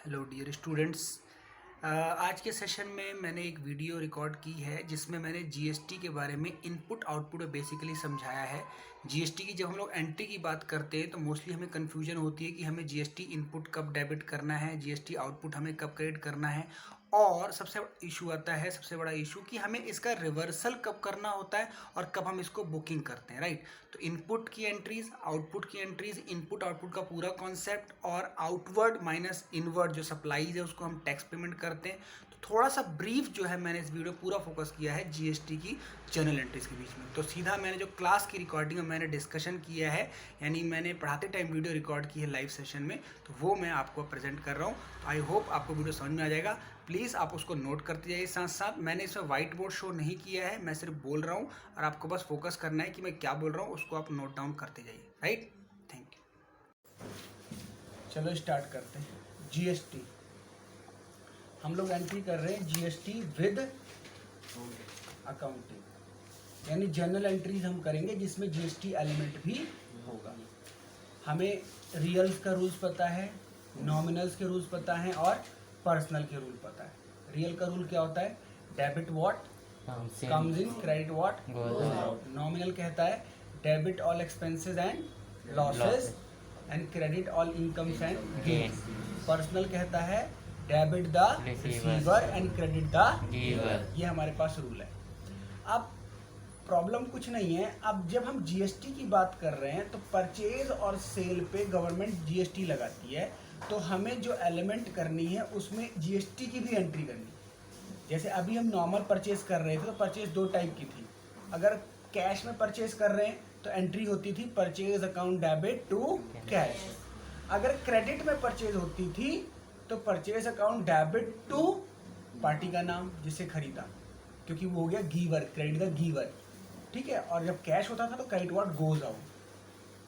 Hello dear students. आज के session में मैंने एक वीडियो रिकॉर्ड की है जिसमें मैंने जीएसटी के बारे में इनपुट आउटपुट बेसिकली समझाया है। जीएसटी की जब हम लोग एंट्री की बात करते हैं तो मोस्टली हमें कन्फ्यूजन होती है कि हमें जीएसटी इनपुट कब डेबिट करना है, जीएसटी आउटपुट हमें कब क्रेडिट करना है, और सबसे इशू आता है, सबसे बड़ा इशू कि हमें इसका रिवर्सल कब करना होता है और कब हम इसको बुकिंग करते हैं, राइट। तो इनपुट की एंट्रीज, आउटपुट की एंट्रीज, इनपुट आउटपुट का पूरा कॉन्सेप्ट, और आउटवर्ड माइनस इनवर्ड जो सप्लाईज है उसको हम टैक्स पेमेंट करते हैं। तो थोड़ा सा ब्रीफ जो है मैंने इस वीडियो पूरा फोकस किया है जीएसटी की जर्नल एंट्रीज के बीच में। तो सीधा मैंने जो क्लास की रिकॉर्डिंग में मैंने डिस्कशन किया है, यानी मैंने पढ़ाते टाइम वीडियो रिकॉर्ड की है लाइव सेशन में, तो वो मैं आपको प्रेजेंट कर रहा हूँ। आई होप आपको वीडियो समझ में आ जाएगा। प्लीज़ आप उसको नोट करते जाइए। साथ साथ मैंने इसमें व्हाइट बोर्ड शो नहीं किया है, मैं सिर्फ बोल रहा हूँ और आपको बस फोकस करना है कि मैं क्या बोल रहा हूँ, उसको आप नोट डाउन करते जाइए, राइट। Thank you. चलो स्टार्ट करते हैं। जीएसटी हम लोग एंट्री कर रहे हैं जीएसटी विद अकाउंटिंग, यानी जर्नल एंट्रीज हम करेंगे जिसमें जीएसटी एलिमेंट भी होगा। हमें रियल्स का रूल्स पता है, नॉमिनल्स के रूल्स पता है और पर्सनल के रूल पता है। रियल का रूल क्या होता है? Debit what comes in, credit what goes out. Nominal कहता है debit all expenses and losses and credit all incomes and gains. Personal कहता है debit the receiver and credit the giver. ये हमारे पास रूल है। अब प्रॉब्लम कुछ नहीं है। अब जब हम जीएसटी की बात कर रहे हैं तो परचेज और सेल पे गवर्नमेंट जीएसटी लगाती है, तो हमें जो एलिमेंट करनी है उसमें जीएसटी की भी एंट्री करनी है। जैसे अभी हम नॉर्मल परचेज कर रहे थे तो परचेज दो टाइप की थी। अगर कैश में परचेज कर रहे हैं तो एंट्री होती थी purchase account debit to cash. अगर क्रेडिट में परचेज होती थी तो purchase account debit to party का नाम जिसे खरीदा, क्योंकि वो हो गया गीवर, क्रेडिट का गीवर, ठीक है। और जब कैश होता था तो क्रेडिट व्हाट गोज आउट,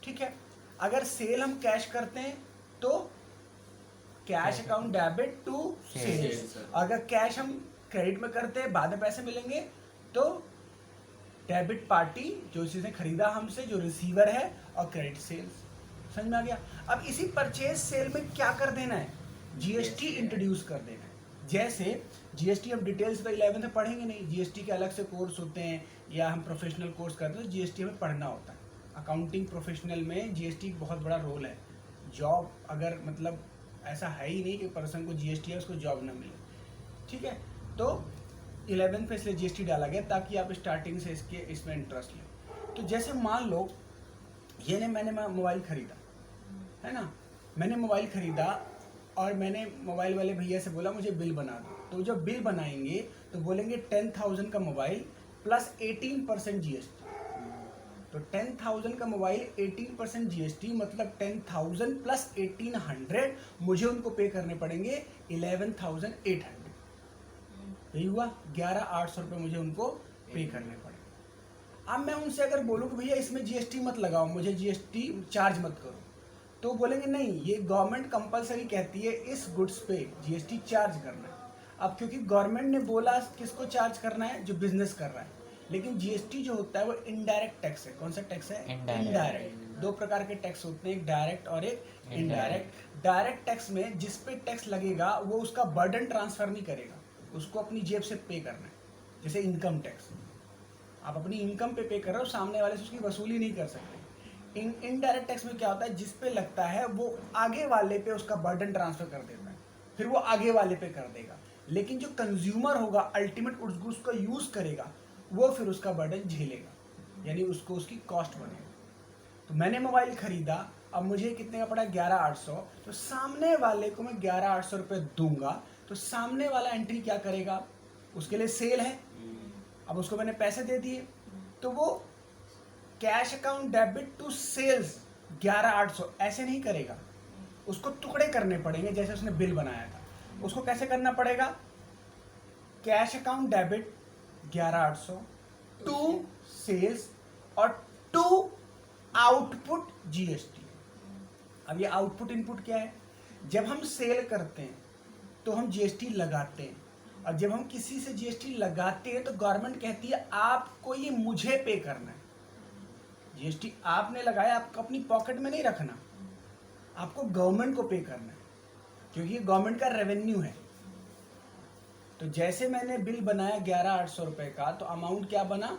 ठीक है। अगर सेल हम कैश करते हैं तो cash account debit to sales. अगर कैश हम क्रेडिट में करते हैं, बाद में पैसे मिलेंगे, तो डेबिट पार्टी जो चीजें खरीदा हमसे, जो रिसीवर है, और क्रेडिट सेल्स। समझ में आ गया? अब इसी परचेज सेल में क्या कर देना है? जीएसटी इंट्रोड्यूस कर देना है। जैसे जीएसटी हम डिटेल्स तो 11th में पढ़ेंगे नहीं, जीएसटी के अलग से कोर्स होते हैं या हम प्रोफेशनल कोर्स करते हैं तो जीएसटी हमें पढ़ना होता है। अकाउंटिंग प्रोफेशनल में जीएसटी बहुत बड़ा रोल है। जॉब अगर मतलब ऐसा है ही नहीं कि पर्सन को जीएसटी है उसको जॉब ना मिले, ठीक है। तो 11th पे इसलिए जीएसटी डाला गया ताकि आप स्टार्टिंग से इसमें इंटरेस्ट लें। तो जैसे मान लो ये मैंने मोबाइल खरीदा, है ना। मैंने मोबाइल खरीदा और मैंने मोबाइल वाले भैया से बोला मुझे बिल बना दो। तो जब बिल बनाएंगे तो बोलेंगे 10,000 का मोबाइल प्लस 18% जीएसटी। तो 10,000 का मोबाइल 18% जीएसटी मतलब 10,000 प्लस 1,800 मुझे उनको पे करने पड़ेंगे 11,800। यही हुआ 11,800 रुपये मुझे उनको पे करने पड़े। अब मैं उनसे अगर बोलूँ कि भैया इसमें जीएसटी मत लगाओ, मुझे जीएसटी चार्ज मत करो, तो बोलेंगे नहीं, ये गवर्नमेंट कंपलसरी कहती है इस गुड्स पे जीएसटी चार्ज करना है। अब क्योंकि गवर्नमेंट ने बोला किसको चार्ज करना है, जो बिजनेस कर रहा है। लेकिन जीएसटी जो होता है वो इनडायरेक्ट टैक्स है। कौन सा टैक्स है? इनडायरेक्ट। दो प्रकार के टैक्स होते हैं, एक डायरेक्ट और एक इनडायरेक्ट। डायरेक्ट टैक्स में जिस पे टैक्स लगेगा वो उसका बर्डन ट्रांसफर नहीं करेगा, उसको अपनी जेब से पे करना है। जैसे इनकम टैक्स, आप अपनी इनकम पे कर रहे हो, सामने वाले से उसकी वसूली नहीं कर सकते। इनडायरेक्ट टैक्स में क्या होता है, जिस पे लगता है वो आगे वाले पे उसका बर्डन ट्रांसफर कर देता है, फिर वो आगे वाले पे कर देगा। लेकिन जो कंज्यूमर होगा, अल्टीमेट उस गुड्स का यूज करेगा, वो फिर उसका बर्डन झेलेगा, यानी उसको उसकी कॉस्ट बनेगा। तो मैंने मोबाइल खरीदा, अब मुझे कितने का पड़ा? 11,800। तो सामने वाले को मैं 11,800 रुपये दूंगा, तो सामने वाला एंट्री क्या करेगा? उसके लिए सेल है, अब उसको मैंने पैसे दे दिए, तो वो cash account debit to sales 11,800 ऐसे नहीं करेगा, उसको टुकड़े करने पड़ेंगे। जैसे उसने बिल बनाया था, उसको कैसे करना पड़ेगा? Cash account debit 11,800 to sales और टू आउटपुट जीएसटी। अब ये आउटपुट इनपुट क्या है? जब हम सेल करते हैं तो हम जीएसटी लगाते हैं, और जब हम किसी से जीएसटी लगाते हैं तो गवर्नमेंट कहती है आपको ये मुझे पे करना है। जीएसटी आपने लगाया, आपको अपनी पॉकेट में नहीं रखना, आपको गवर्नमेंट को पे करना है। क्योंकि ये गवर्नमेंट का रेवेन्यू है। तो जैसे मैंने बिल बनाया 11,800 रुपये का, तो अमाउंट क्या बना,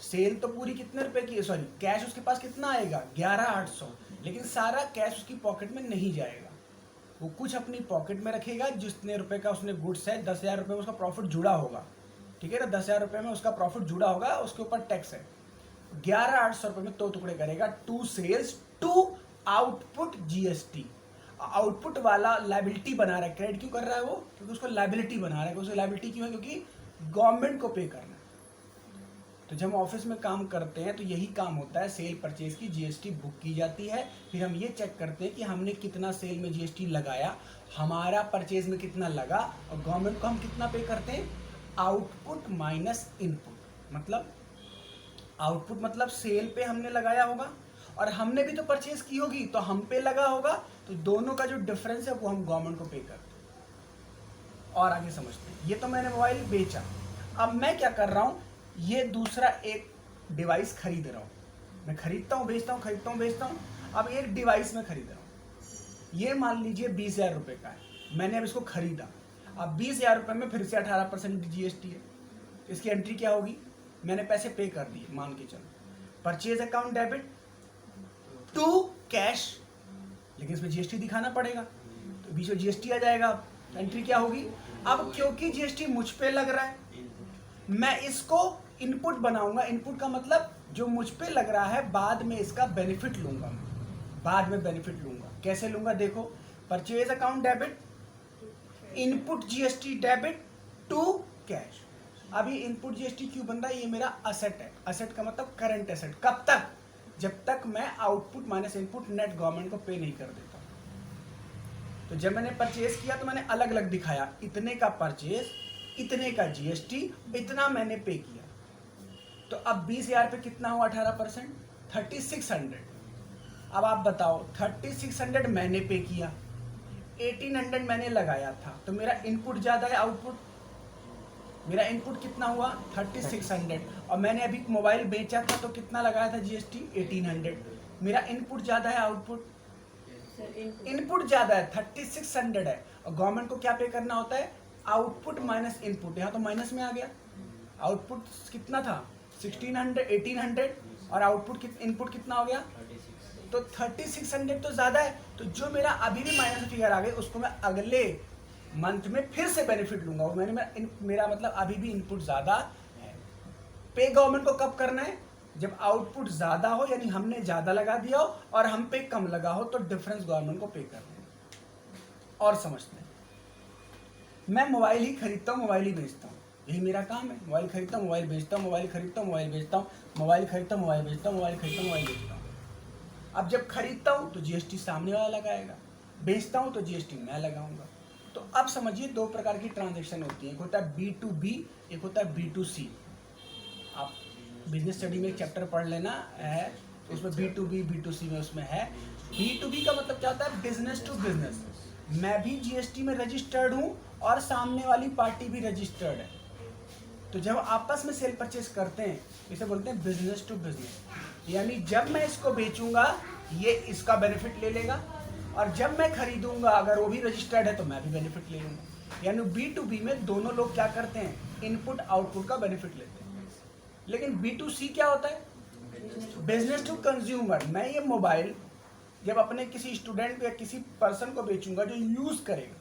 सेल तो पूरी कितने रुपए की है, सॉरी कैश उसके पास कितना आएगा 11,800, लेकिन सारा कैश उसकी पॉकेट में नहीं जाएगा, वो कुछ अपनी पॉकेट में रखेगा। जितने रुपए का उसने गुड्स है, 10,000 रुपये में उसका प्रॉफिट जुड़ा होगा, ठीक है ना, 10,000 रुपये में उसका प्रॉफिट जुड़ा होगा, उसके ऊपर टैक्स है। 11,800 रुपये में 2 टुकड़े करेगा, 2 सेल्स 2 आउटपुट जीएसटी। आउटपुट वाला लाइबिलिटी बना रहा है, क्रेडिट क्यों कर रहा है वो, क्योंकि उसको लाइबिलिटी बना रहा है। उसको लाइबिलिटी क्यों है, क्योंकि गवर्नमेंट को पे करना है। तो जब हम ऑफिस में काम करते हैं तो यही काम होता है, सेल परचेज की जीएसटी बुक की जाती है, फिर हम ये चेक करते हैं कि हमने कितना सेल में जीएसटी लगाया, हमारा परचेज में कितना लगा, और गवर्नमेंट को हम कितना पे करते हैं, आउटपुट माइनस इनपुट। मतलब आउटपुट मतलब सेल पे हमने लगाया होगा और हमने भी तो परचेज की होगी तो हम पे लगा होगा, तो दोनों का जो डिफरेंस है वो हम गवर्नमेंट को पे करते हैं। और आगे समझते हैं, ये तो मैंने मोबाइल बेचा, अब मैं क्या कर रहा हूँ, ये दूसरा एक डिवाइस खरीद रहा हूँ। मैं खरीदता हूँ बेचता हूँ, खरीदता हूँ बेचता हूँ। अब एक डिवाइस में खरीद रहा हूँ, ये मान लीजिए 20,000 रुपये का है, मैंने अब इसको खरीदा। अब 20,000 रुपये में फिर से 18% जीएसटी है, इसकी एंट्री क्या होगी, मैंने पैसे पे कर दिए, मान के चलो, purchase account debit to cash, लेकिन इसमें जीएसटी दिखाना पड़ेगा, तो बीच में जीएसटी आ जाएगा, एंट्री क्या होगी। अब क्योंकि जीएसटी मुझ पे लग रहा है, मैं इसको इनपुट बनाऊंगा। इनपुट का मतलब जो मुझ पे लग रहा है, बाद में इसका बेनिफिट लूंगा मैं, बाद में बेनिफिट लूंगा। कैसे लूंगा, देखो, purchase account debit, input GST debit to cash. अभी इनपुट जीएसटी क्यों बन रहा है, ये मेरा असेट है। असेट का मतलब करंट एसेट, कब तक, जब तक मैं output minus input net government को पे नहीं कर देता। तो जब मैंने परचेज किया तो मैंने अलग अलग दिखाया, इतने का परचेज, इतने का जीएसटी, इतना मैंने पे किया। तो अब 20,000 पे कितना हुआ 18%, 3600। अब आप बताओ, 3600 मैंने पे किया, 1800 मैंने लगाया था, तो मेरा इनपुट ज्यादा है आउटपुट, मेरा इनपुट कितना हुआ 3600, और मैंने अभी मोबाइल बेचा था तो कितना लगाया था जीएसटी 1800। मेरा इनपुट ज्यादा है आउटपुट, इनपुट ज्यादा है 3600 है, और गवर्नमेंट को क्या पे करना होता है, आउटपुट माइनस इनपुट। यहाँ तो माइनस में आ गया, आउटपुट कितना था 1600, 1800, और आउटपुट इनपुट कितना हो गया, तो 3600 तो ज्यादा है। तो जो मेरा अभी भी माइनस फिगर आ गई, उसको मैं अगले मंथ में फिर से बेनिफिट लूंगा। वो मेरा मतलब अभी भी इनपुट ज्यादा है। पे गवर्नमेंट को कब करना है, जब आउटपुट ज्यादा हो, यानी हमने ज्यादा लगा दिया हो और हम पे कम लगा हो, तो डिफरेंस गवर्नमेंट को पे करना है। और समझते हैं, मैं मोबाइल ही खरीदता हूँ, मोबाइल ही बेचता हूँ, यही मेरा काम है। मोबाइल खरीदता हूँ, मोबाइल बेचता हूँ, मोबाइल खरीदता हूँ, मोबाइल बेचता हूँ, मोबाइल खरीदता हूँ, मोबाइल बेचता हूँ, मोबाइल खरीदता हूँ, मोबाइल बेचता हूँ। अब जब खरीदता हूँ तो जीएसटी सामने वाला लगाएगा, बेचता हूँ तो जीएसटी मैं लगाऊंगा। तो अब समझिए, दो प्रकार की ट्रांजैक्शन होती है, एक होता है B2B, एक होता है B2C। आप बिजनेस स्टडी में एक चैप्टर पढ़ लेना है, उसमें B2B B2C में उसमें है। B2B का मतलब क्या होता है, बिजनेस टू बिजनेस। मैं भी जीएसटी में रजिस्टर्ड हूँ और सामने वाली पार्टी भी रजिस्टर्ड है। तो जब आपस में सेल परचेज करते हैं, इसे बोलते हैं बिजनेस टू बिजनेस। यानी जब मैं इसको बेचूंगा, ये इसका बेनिफिट ले लेगा, और जब मैं खरीदूंगा, अगर वो भी रजिस्टर्ड है तो मैं भी बेनिफिट ले लूंगा। यानी B2B में दोनों लोग क्या करते हैं, इनपुट आउटपुट का बेनिफिट लेते हैं। लेकिन B2C क्या होता है, बिजनेस टू कंज्यूमर। मैं ये मोबाइल जब अपने किसी स्टूडेंट या किसी पर्सन को बेचूंगा जो यूज करेगा,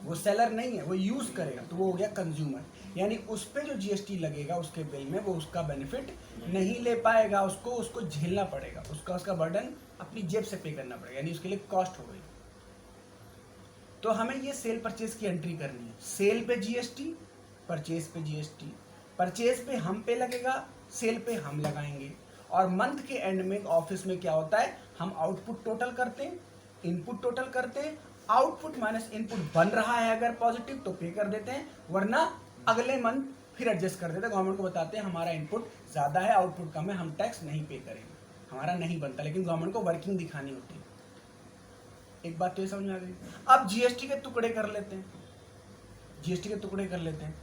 वो सेलर नहीं है, वो यूज करेगा, तो वो हो गया कंज्यूमर। यानी उस पे जो जीएसटी लगेगा उसके बिल में, वो उसका बेनिफिट नहीं ले पाएगा, उसको झेलना पड़ेगा, उसका बर्डन अपनी जेब से पे करना पड़ेगा, यानी उसके लिए कॉस्ट हो गई। तो हमें ये सेल परचेज की एंट्री करनी है, सेल पे जीएसटी, परचेज पे जीएसटी। परचेज पे हम पे लगेगा, सेल पे हम लगाएंगे। और मंथ के एंड में ऑफिस में क्या होता है, हम आउटपुट टोटल करते हैं, इनपुट टोटल करते हैं, आउटपुट माइनस इनपुट बन रहा है अगर पॉजिटिव तो पे कर देते हैं, वरना अगले मंथ फिर एडजस्ट कर देते हैं। गवर्नमेंट को बताते हैं हमारा इनपुट ज्यादा है, आउटपुट कम है, हम टैक्स नहीं पे करेंगे, हमारा नहीं बनता। लेकिन गवर्नमेंट को वर्किंग दिखानी होती है। एक बात तो ये समझ में आ गई। अब जीएसटी के टुकड़े कर लेते हैं, जीएसटी के टुकड़े कर लेते हैं।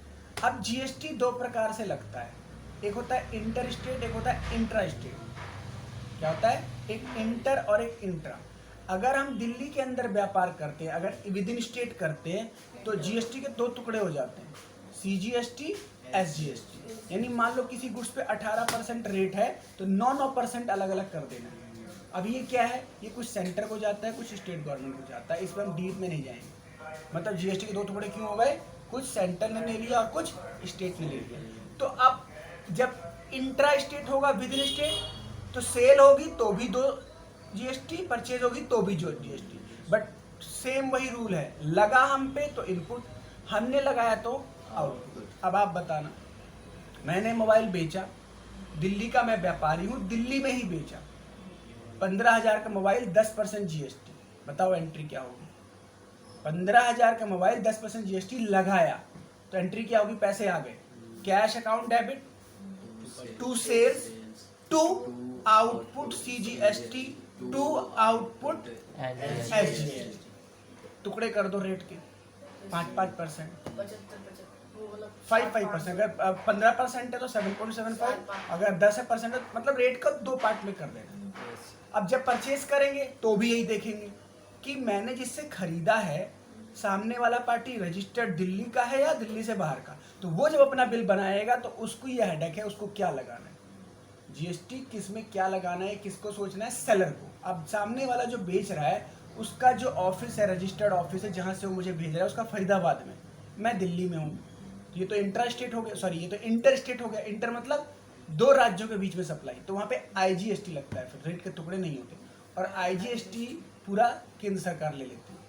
अब जीएसटी दो प्रकार से लगता है, एक होता है इंटर स्टेट, एक होता है इंट्रा स्टेट। क्या होता है, एक इंटर और एक इंट्रा। अगर हम दिल्ली के अंदर व्यापार करते हैं, अगर विद इन स्टेट करते हैं, तो जीएसटी के 2 टुकड़े हो जाते हैं, सीजीएसटी, एसजीएसटी। यानी मान लो किसी गुड्स पे 18% रेट है तो 9% अलग अलग कर देना है। अब ये क्या है, ये कुछ सेंटर को जाता है, कुछ स्टेट गवर्नमेंट को जाता है, इस पर हम डीप में नहीं जाएंगे। मतलब जीएसटी के 2 टुकड़े क्यों हो गए, कुछ सेंटर ने ले लिया और कुछ स्टेट ने ले लिया। तो अब जब इंट्रा स्टेट होगा विद इन स्टेट, तो सेल होगी तो भी 2 जीएसटी, परचेज होगी तो भी जो जीएसटी, बट सेम वही रूल है, लगा हम पे तो इनपुट, हमने लगाया तो आउटपुट। अब आप बताना, मैंने मोबाइल बेचा, दिल्ली का मैं व्यापारी हूँ, दिल्ली में ही बेचा, 15,000 का मोबाइल, 10% जीएसटी, बताओ एंट्री क्या होगी। 15,000 का मोबाइल, 10% जीएसटी लगाया तो एंट्री क्या होगी, पैसे आ गए, cash account debit to sales to output CGST to output SGST. टुकड़े कर दो रेट के, 5% 5% अगर 15% है तो 7.75, अगर 10% है मतलब रेट का 2 पार्ट में कर देना। अब जब परचेज करेंगे तो भी यही देखेंगे कि मैंने जिससे खरीदा है सामने वाला पार्टी रजिस्टर्ड दिल्ली का है या दिल्ली से बाहर का, तो वो जब अपना बिल बनाएगा तो उसको ये हेडेक है, उसको क्या लगाना है, जीएसटी किस में क्या लगाना है, किसको सोचना है, सेलर को। अब सामने वाला जो बेच रहा है उसका जो ऑफिस है, रजिस्टर्ड ऑफिस है जहाँ से वो मुझे भेज रहा है, उसका फरीदाबाद में, मैं दिल्ली में हूँ, ये तो इंट्रा स्टेट हो गया, सॉरी ये तो इंटर स्टेट हो गया। इंटर मतलब 2 राज्यों के बीच में सप्लाई, तो वहाँ पे आईजीएसटी लगता है, फिर रेट के टुकड़े नहीं होते, और आईजीएसटी पूरा केंद्र सरकार ले लेती है,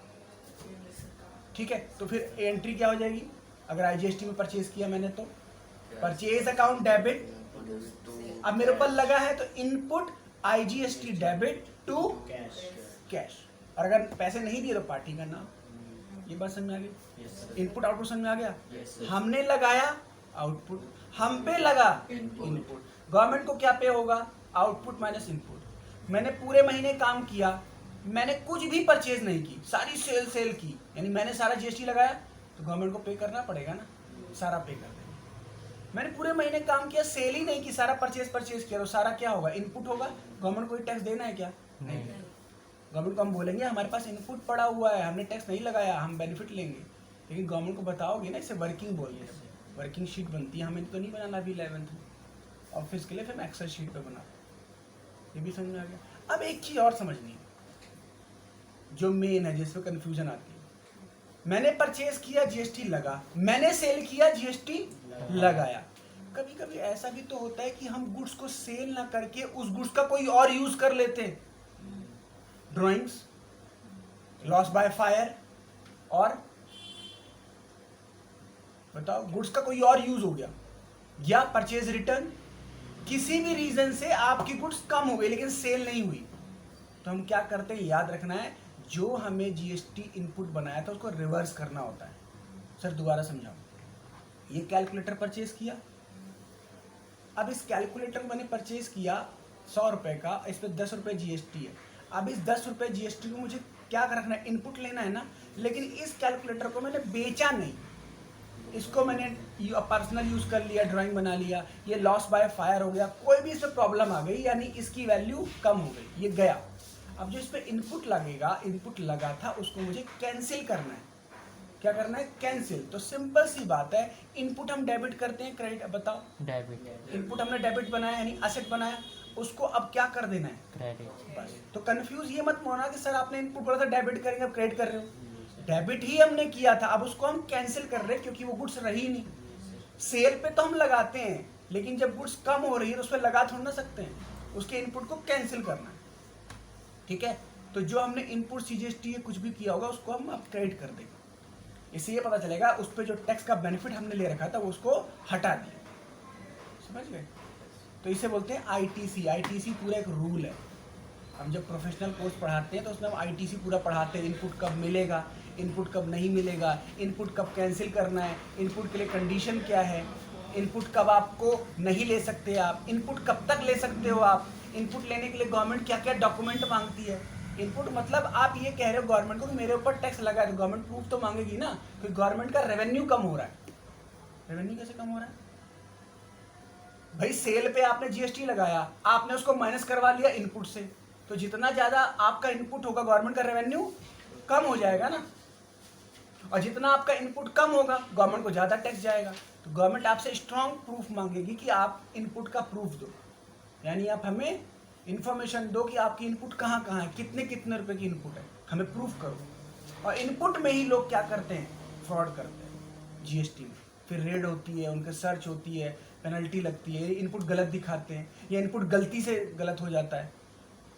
ठीक है। तो फिर एंट्री क्या हो जाएगी, अगर आईजीएसटी में परचेज किया मैंने तो परचेज अकाउंट डेबिट, अब मेरे ऊपर लगा है तो input IGST debit to cash, और अगर पैसे नहीं दिए तो पार्टी का नाम। ये बात समझ में आ गई, इनपुट आउटपुट समझ में आ गया। हमने लगाया आउटपुट, हम पे लगा इनपुट, गवर्नमेंट को क्या पे होगा, आउटपुट माइनस इनपुट। मैंने पूरे महीने काम किया, मैंने कुछ भी परचेज नहीं की, सारी सेल की, यानी मैंने सारा जीएसटी लगाया तो गवर्नमेंट को पे करना पड़ेगा ना, सारा पे कर देंगे। मैंने पूरे महीने काम किया, सेल ही नहीं की, सारा परचेज किया, तो सारा क्या होगा, इनपुट होगा। गवर्नमेंट को टैक्स देना है क्या, नहीं। गवर्नमेंट को हम बोलेंगे हमारे पास इनपुट पड़ा हुआ है, हमने टैक्स नहीं लगाया, हम बेनिफिट लेंगे, लेकिन गवर्नमेंट को बताओगे ना, इसे वर्किंग बोलते हैं, वर्किंग शीट बनती है, हमें तो नहीं बनाना अभी 11th में, ऑफिस के लिए फिर हम एक्सेल शीट पे बनाते। ये भी समझ में आ गया। अब एक चीज़ और समझनी है जो मेन है, जिसमें कन्फ्यूजन आती है, मैंने परचेज किया जीएसटी लगा, मैंने सेल किया जीएसटी लगाया। कभी कभी ऐसा भी तो होता है कि हम गुड्स को सेल ना करके उस गुड्स का कोई और यूज कर लेते हैं, ड्राइंग्स, लॉस बाय फायर, और बताओ गुड्स का कोई और यूज हो गया, या परचेज रिटर्न, किसी भी रीजन से आपकी गुड्स कम हो गई लेकिन सेल नहीं हुई, तो हम क्या करते हैं, याद रखना है, जो हमें जीएसटी इनपुट बनाया था उसको रिवर्स करना होता है। सर दोबारा समझाओ, ये कैलकुलेटर परचेज किया, अब इस कैलकुलेटर को मैंने परचेज किया 100 रुपए का, इस पर 10 रुपए जीएसटी है। अब इस 10 रुपए जीएसटी को मुझे क्या रखना है, इनपुट लेना है ना, लेकिन इस कैलकुलेटर को मैंने बेचा नहीं, इसको मैंने पर्सनल यूज कर लिया, ड्राइंग बना लिया, ये लॉस बाय फायर हो गया, कोई भी इसमें प्रॉब्लम आ गई, यानी इसकी वैल्यू कम हो गई, ये गया। अब जो इस पे इनपुट लगेगा, इनपुट लगा था उसको मुझे कैंसिल करना है, क्या करना है, कैंसिल। तो सिंपल सी बात है, इनपुट हम डेबिट करते हैं, क्रेडिट, बताओ डेबिट, इनपुट हमने डेबिट बनाया यानी असेट बनाया, उसको अब क्या कर देना है, क्रेडिट, बस। तो कंफ्यूज ये मत होना कि सर आपने इनपुट बोला था डेबिट करेंगे, अब क्रेडिट कर रहे हो, डेबिट ही हमने किया था, अब उसको हम कैंसिल कर रहे हैं क्योंकि वो गुड्स रही नहीं। सेल पे तो हम लगाते हैं, लेकिन जब गुड्स कम हो रही है तो उस पर लगा थोड़ा ना सकते हैं, उसके इनपुट को कैंसिल करना है, ठीक है। तो जो हमने इनपुट सीजीएसटी कुछ भी किया होगा उसको हम अब क्रेडिट कर देंगे, इससे ये पता चलेगा उस पर जो टैक्स का बेनिफिट हमने ले रखा था वो उसको हटा दिया, समझ गए। तो इसे बोलते हैं आईटीसी। आईटीसी पूरा एक रूल है, हम जब प्रोफेशनल कोर्स पढ़ाते हैं तो उसमें हम आईटीसी पूरा पढ़ाते हैं, इनपुट कब मिलेगा, इनपुट कब नहीं मिलेगा, इनपुट कब कैंसिल करना है, इनपुट के लिए कंडीशन क्या है, इनपुट कब आपको नहीं ले सकते आप, इनपुट कब तक ले सकते हो आप, इनपुट लेने के लिए गवर्नमेंट क्या क्या डॉक्यूमेंट मांगती है। इनपुट मतलब आप ये कह रहे हो गवर्नमेंट को कि मेरे ऊपर टैक्स लगा है, तो गवर्नमेंट प्रूफ तो मांगेगी ना, कि गवर्नमेंट का रेवेन्यू कम हो रहा है। रेवेन्यू कैसे कम हो रहा है भाई, सेल पे आपने जीएसटी लगाया, आपने उसको माइनस करवा लिया इनपुट से, तो जितना ज़्यादा आपका इनपुट होगा गवर्नमेंट का रेवेन्यू कम हो जाएगा ना, और जितना आपका इनपुट कम होगा गवर्नमेंट को ज़्यादा टैक्स जाएगा। तो गवर्नमेंट आपसे स्ट्रॉन्ग प्रूफ मांगेगी कि आप इनपुट का प्रूफ दो, यानी आप हमें इंफॉर्मेशन दो कि आपकी इनपुट कहाँ कहाँ है, कितने कितने रुपए की इनपुट है, हमें प्रूफ करो। और इनपुट में ही लोग क्या करते हैं, फ्रॉड करते हैं जीएसटी में। फिर रेड होती है, उनके सर्च होती है, पेनल्टी लगती है, इनपुट गलत दिखाते हैं या इनपुट गलती से गलत हो जाता है,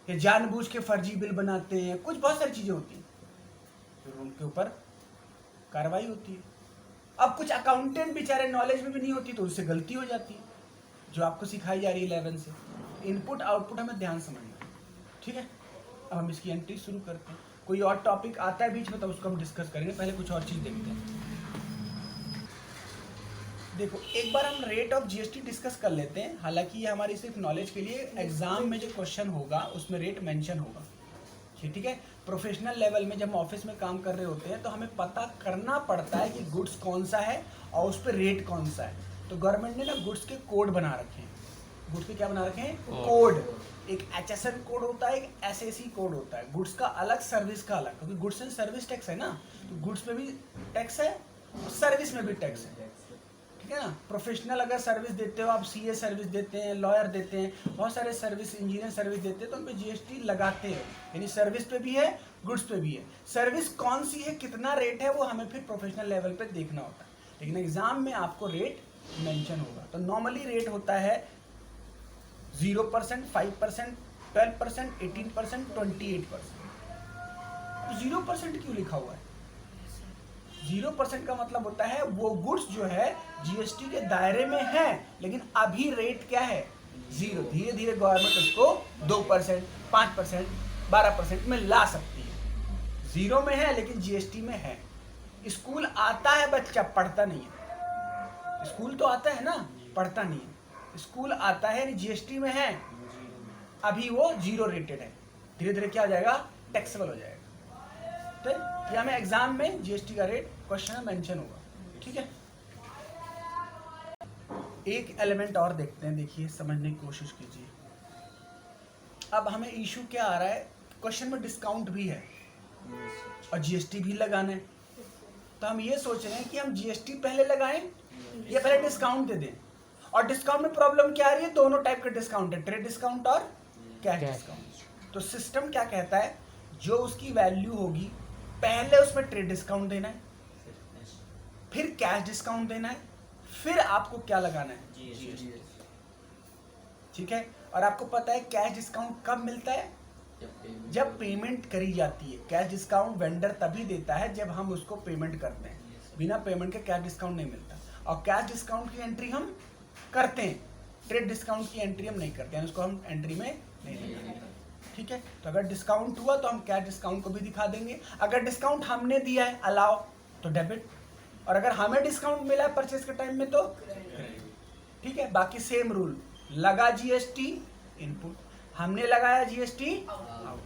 या जानबूझ के फर्जी बिल बनाते हैं, कुछ बहुत सारी चीज़ें होती हैं, फिर उनके ऊपर कार्रवाई होती है। अब कुछ अकाउंटेंट बेचारे नॉलेज में भी नहीं होती तो उससे गलती हो जाती है, जो आपको सिखाई जा रही है 11 से। इनपुट आउटपुट हमें ध्यान समझना, ठीक है। अब हम इसकी एंट्री शुरू करते हैं। कोई और टॉपिक आता है बीच में तो उसको हम डिस्कस करेंगे, पहले कुछ और चीज़ देखते हैं। देखो एक बार हम रेट ऑफ जीएसटी डिस्कस कर लेते हैं, हालांकि ये हमारी सिर्फ नॉलेज के लिए, एग्जाम में जो क्वेश्चन होगा उसमें रेट मेंशन होगा, ठीक है। प्रोफेशनल लेवल में जब हम ऑफिस में काम कर रहे होते हैं तो हमें पता करना पड़ता है कि गुड्स कौन सा है और उस पर रेट कौन सा है। तो गवर्नमेंट ने ना गुड्स के कोड बना रखे हैं। गुड्स के क्या बना रखे हैं, कोड। एक HSN कोड होता है, एक SAC कोड होता है। गुड्स का अलग, सर्विस का अलग, क्योंकि गुड्स एंड सर्विस टैक्स है ना, तो गुड्स में भी टैक्स है और सर्विस में भी टैक्स है, ठीक है ना। प्रोफेशनल अगर सर्विस देते हो आप, CA सर्विस देते हैं, लॉयर देते हैं, बहुत सारे सर्विस, इंजीनियर सर्विस देते हैं, तो उन पर GST लगाते हैं। यानी सर्विस पे भी है, गुड्स पे भी है। सर्विस कौन सी है, कितना रेट है, वो हमें फिर प्रोफेशनल लेवल पे देखना होता है, लेकिन एग्जाम में आपको रेट मेंशन होगा। तो नॉर्मली रेट होता है 0%, 5%, 12%, 18%, 28%। 0% क्यों लिखा हुआ है? 0% का मतलब होता है वो गुड्स जो है जीएसटी के दायरे में है, लेकिन अभी रेट क्या है, 0। धीरे धीरे गवर्नमेंट उसको 2%, 5%, 12% में ला सकती है। 0 में है लेकिन जीएसटी में है। स्कूल आता है बच्चा, पढ़ता नहीं है। स्कूल तो आता है ना, पढ़ता नहीं है। स्कूल आता है यानी जीएसटी में है, अभी वो 0 रेटेड है। धीरे धीरे क्या हो जाएगा, टैक्सेबल हो जाएगा। तो ये हमें एग्जाम में जीएसटी का रेट क्वेश्चन में मेंशन होगा, ठीक है। एक एलिमेंट और देखते हैं, देखिए समझने की कोशिश कीजिए। अब हमें इशू क्या आ रहा है, क्वेश्चन में डिस्काउंट भी है और जीएसटी भी लगाना है। तो हम ये सोच रहे हैं कि हम जीएसटी पहले लगाएं या पहले डिस्काउंट दे दें। और डिस्काउंट में प्रॉब्लम क्या आ रही है, दोनों टाइप का डिस्काउंट है, ट्रेड डिस्काउंट और कैश डिस्काउंट। तो सिस्टम क्या कहता है, जो उसकी वैल्यू होगी पहले उसमें ट्रेड डिस्काउंट देना है, फिर कैश डिस्काउंट देना है, फिर आपको क्या लगाना है, जीएसटी, ठीक है। और आपको पता है कैश डिस्काउंट कब मिलता है, जब पेमेंट करी जाती है। कैश डिस्काउंट वेंडर तभी देता है जब हम उसको पेमेंट करते हैं, बिना पेमेंट के कैश डिस्काउंट नहीं मिलता। और कैश डिस्काउंट की एंट्री हम करते हैं, ट्रेड डिस्काउंट की एंट्री हम नहीं करते हैं, उसको हम एंट्री में नहीं लेते, ठीक है। तो अगर डिस्काउंट हुआ तो हम कैश डिस्काउंट को भी दिखा देंगे। अगर डिस्काउंट हमने दिया है अलाउ तो डेबिट, और अगर हमें डिस्काउंट मिला है परचेज के टाइम में तो क्रेडिट, ठीक है। बाकी सेम रूल, लगा जीएसटी इनपुट, हमने लगाया जीएसटी आउट।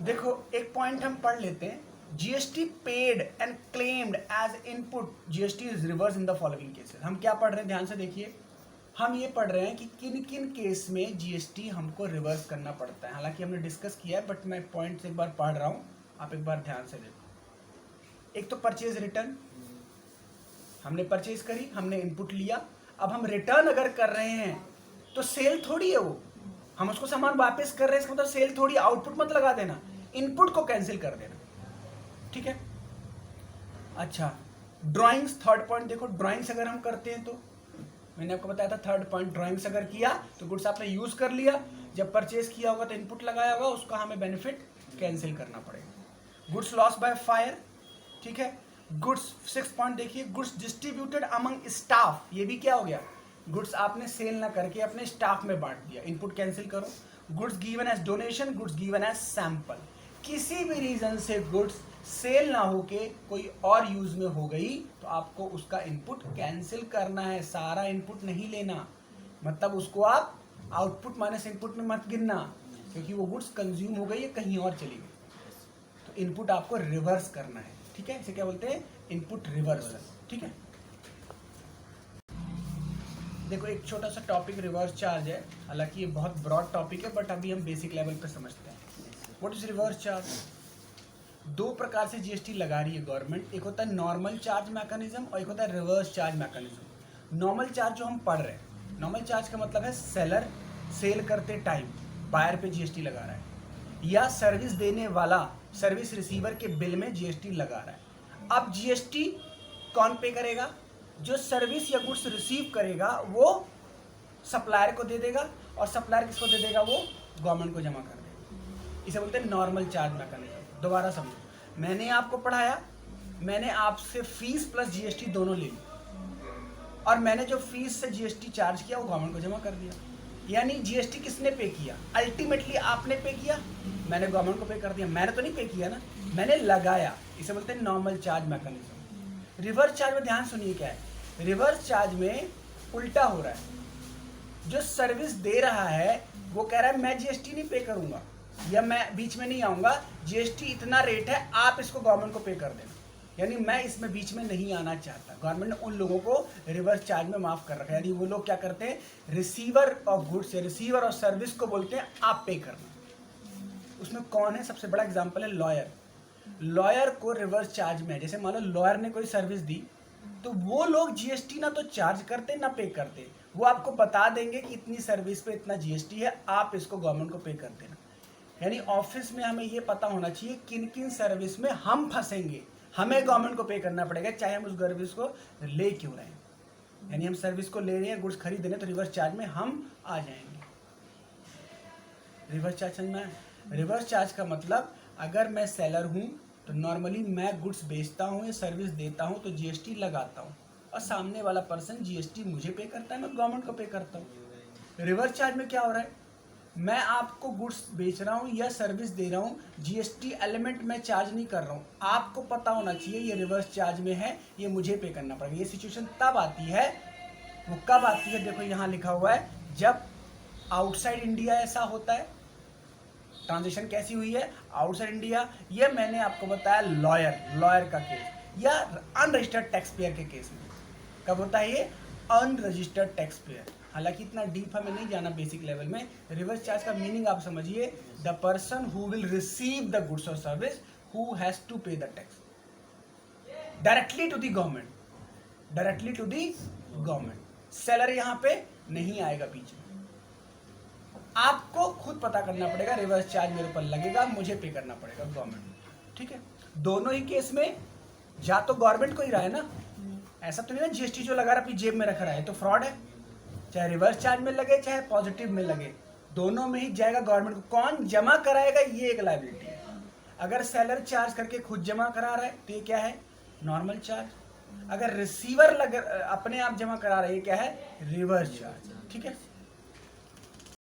देखो एक पॉइंट हम पढ़ लेते हैं, GST paid and claimed as input, GST is reverse in the following cases. हम क्या पढ़ रहे हैं, ध्यान से देखिए। हम ये पढ़ रहे हैं कि किन किन केस में जीएसटी हमको रिवर्स करना पड़ता है। हालांकि हमने डिस्कस किया है, बट मैं पॉइंट्स एक बार पढ़ रहा हूँ, आप एक बार ध्यान से देखो। एक तो परचेज रिटर्न, हमने परचेज करी, हमने इनपुट लिया, अब हम रिटर्न अगर कर रहे हैं तो सेल थोड़ी है वो, हम उसको सामान वापस कर रहे हैं, इसका मतलब सेल थोड़ी। आउटपुट मत लगा देना, इनपुट को कैंसिल कर देना, ठीक है। अच्छा, ड्राइंग्स, थर्ड पॉइंट देखो। ड्राइंग्स अगर हम करते हैं तो मैंने आपको बताया था, थर्ड पॉइंट, ड्राइंग्स अगर किया तो गुड्स आपने यूज कर लिया, जब परचेज किया होगा तो इनपुट लगाया होगा, उसका हमें बेनिफिट कैंसिल करना पड़ेगा। गुड्स लॉस बाय फायर, ठीक है। गुड्स 6 पॉइंट देखिए, गुड्स डिस्ट्रीब्यूटेड अमंग स्टाफ, ये भी क्या हो गया, गुड्स आपने सेल ना करके अपने स्टाफ में बांट दिया, इनपुट कैंसिल करो। Goods given as donation, goods given as sample, किसी भी रीजन से गुड्स सेल ना होके कोई और यूज में हो गई तो आपको उसका इनपुट कैंसिल करना है, सारा इनपुट नहीं लेना। मतलब उसको आप आउटपुट माइनस इनपुट में मत गिनना, क्योंकि वो गुड्स कंज्यूम हो गई है, कहीं और चली गई, तो इनपुट आपको रिवर्स करना है, ठीक है। इसे क्या बोलते हैं, इनपुट रिवर्सल, ठीक है। देखो एक छोटा सा टॉपिक रिवर्स चार्ज है, हालांकि ये बहुत ब्रॉड टॉपिक है, बट अभी हम बेसिक लेवल पे समझते हैं। What is reverse charge? दो प्रकार से जीएसटी लगा रही है गवर्नमेंट, एक होता है नॉर्मल चार्ज मैकेनिज्म और एक होता है reverse charge mechanism. Normal charge जो हम पढ़ रहे हैं, नॉर्मल चार्ज का मतलब है सेलर सेल करते टाइम बायर पे जीएसटी लगा रहा है, या सर्विस देने वाला सर्विस रिसीवर के बिल में जीएसटी लगा रहा है। अब जीएसटी कौन पे करेगा? जो सर्विस या गुड्स रिसीव करेगा वो सप्लायर को दे देगा, और सप्लायर किसको दे देगा? वो गवर्नमेंट को जमा कर देगा। इसे बोलते हैं नॉर्मल चार्ज मैकेनिज्म। दोबारा समझो, मैंने आपको पढ़ाया, मैंने आपसे फीस प्लस जीएसटी दोनों ले ली, और मैंने जो फीस से जीएसटी चार्ज किया वो गवर्नमेंट को जमा कर दिया। यानी जीएसटी किसने पे किया? अल्टीमेटली आपने पे किया, मैंने गवर्नमेंट को पे कर दिया। मैंने तो नहीं पे किया ना, मैंने लगाया। इसे बोलते हैं normal charge mechanism. Reverse charge में ध्यान सुनिए क्या है। रिवर्स चार्ज में उल्टा हो रहा है। जो सर्विस दे रहा है वो कह रहा है मैं जीएसटी नहीं पे करूंगा, या मैं बीच में नहीं आऊंगा, जीएसटी इतना रेट है, आप इसको गवर्नमेंट को पे कर देना। यानी मैं इसमें बीच में नहीं आना चाहता। गवर्नमेंट ने उन लोगों को रिवर्स चार्ज में माफ कर रखा है। यानी वो लोग क्या करते हैं, रिसीवर ऑफ गुड्स या रिसीवर ऑफ सर्विस को बोलते हैं आप पे करना। उसमें कौन है? सबसे बड़ा एग्जाम्पल है लॉयर। लॉयर को रिवर्स चार्ज में है। जैसे मान लो लॉयर ने कोई सर्विस दी, तो वो लोग जीएसटी ना तो चार्ज करते ना पे करते, वो आपको बता देंगे कि इतनी सर्विस पे इतना जीएसटी है, आप इसको गवर्नमेंट को पे कर देना। यानी ऑफिस में हमें ये पता होना चाहिए किन किन सर्विस में हम फंसेंगे, हमें गवर्नमेंट को पे करना पड़ेगा, चाहे हम उस सर्विस को ले क्यों रहे हैं। यानी हम सर्विस को ले रहे हैं, गुड्स खरीद रहे हैं, तो रिवर्स चार्ज में हम आ जाएंगे। रिवर्स चार्ज समझना है? रिवर्स चार्ज का मतलब, अगर मैं सेलर हूं तो नॉर्मली मैं गुड्स बेचता हूं या सर्विस देता हूं तो जीएसटी लगाता हूं, और सामने वाला पर्सन जीएसटी मुझे पे करता है, मैं गवर्नमेंट को पे करता हूं। रिवर्स चार्ज में क्या हो रहा है? मैं आपको गुड्स बेच रहा हूं या सर्विस दे रहा हूं, जीएसटी एलिमेंट मैं चार्ज नहीं कर रहा हूं, आपको पता होना चाहिए ये रिवर्स चार्ज में है, ये मुझे पे करना पड़ेगा। ये सिचुएशन तब आती है, वो कब आती है? देखो यहाँ लिखा हुआ है, जब आउटसाइड इंडिया ऐसा होता है। ट्रांजेक्शन कैसी हुई है? Outside India. ये मैंने आपको बताया लॉयर का केस, या अनरजिस्टर्ड टैक्स पेयर के केस में। कब होता है ये? Unregistered tax payer. हालांकि इतना डीप हमें नहीं जाना बेसिक लेवल में। रिवर्स चार्ज का मीनिंग आप समझिए, the person who will receive the goods और service who has to pay the tax directly to the government, directly to the government. Seller यहाँ पे नहीं आएगा बीच में। आपको खुद पता करना पड़ेगा, रिवर्स चार्ज मेरे ऊपर लगेगा, मुझे पे करना पड़ेगा गवर्नमेंट। ठीक है, दोनों ही केस में जा तो गवर्नमेंट को ही रहा है ना, ऐसा तो नहीं ना जीएसटी जो लगा रहा अपनी जेब में रख रहा है तो फ्रॉड है। चाहे रिवर्स चार्ज में लगे चाहे पॉजिटिव में लगे, दोनों में ही जाएगा गवर्नमेंट को। कौन जमा कराएगा ये एक लायबिलिटी है। अगर सेलर चार्ज करके खुद जमा करा रहा है तो ये क्या है? Normal charge. अगर रिसीवर अपने आप जमा करा रहा है, ये क्या है? Reverse charge. ठीक है।